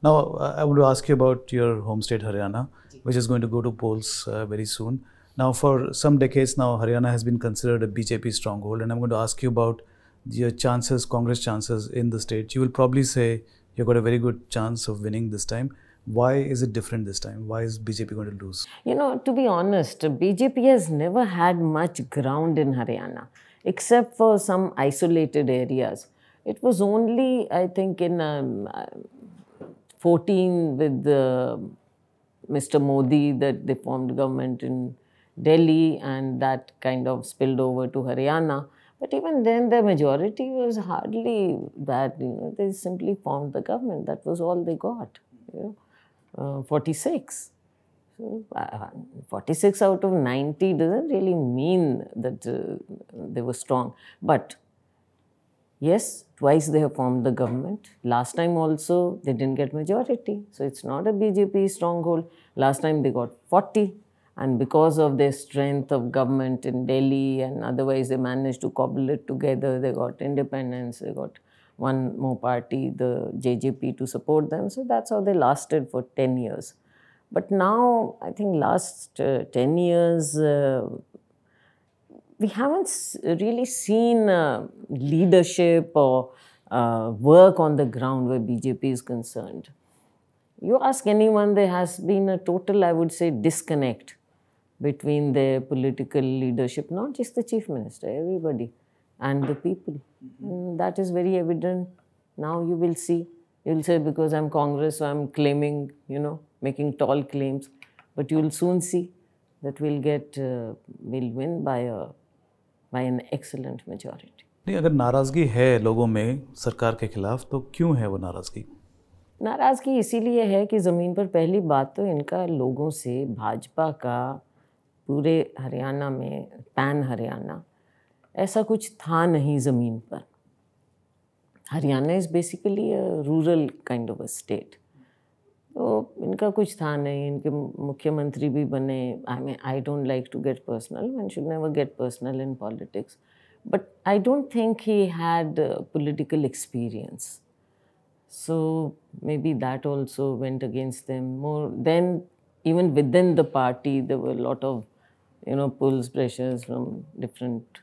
Now, I want to ask you about your home state, Haryana, which is going to go to polls very soon. Now, for some decades now, Haryana has been considered a BJP stronghold, and I'm going to ask you about your chances, Congress chances in the state. You will probably say you've got a very good chance of winning this time. Why is it different this time? Why is BJP going to lose? You know, to be honest, BJP has never had much ground in Haryana, except for some isolated areas. It was only, I think, in 14 with Mr. Modi that they formed government in Delhi, and that kind of spilled over to Haryana. But even then, the majority was hardly that. You know, they simply formed the government. That was all they got. 46. So, 46 out of 90 doesn't really mean that they were strong. But yes, twice they have formed the government. Last time also they didn't get majority. So it's not a BJP stronghold. Last time they got 40. And because of their strength of government in Delhi and otherwise they managed to cobble it together, they got independence, they got one more party, the JJP, to support them. So that's how they lasted for 10 years. But now, I think last 10 years, we haven't really seen leadership or work on the ground where BJP is concerned. You ask anyone, there has been a total, I would say, disconnect between their political leadership, not just the chief minister, everybody, and the people. And that is very evident. Now you will see. You will say, because I'm Congress, so I'm claiming, you know, making tall claims. But you will soon see that we'll win by an excellent majority. नहीं, अगर नाराज़गी है लोगों में सरकार के खिलाफ, तो क्यों है वो नाराज़गी? नाराज़गी इसीलिए है कि ज़मीन पर पहली बात तो इनका लोगों से भाजपा का पूरे हरियाणा में, पैन हरियाणा, ऐसा कुछ था नहीं ज़मीन पर. Haryana is basically a rural kind of a state. तो इनका कुछ था नहीं. इनके मुख्यमंत्री भी बने. I don't like to get personal. One should never get personal in politics. But I don't think he had political experience. So maybe that also went against them more. Then even within the party, there were a lot of, you know, pulls, pressures from different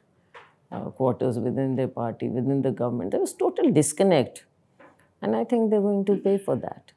quarters within their party, within the government. There was total disconnect. And I think they're going to pay for that.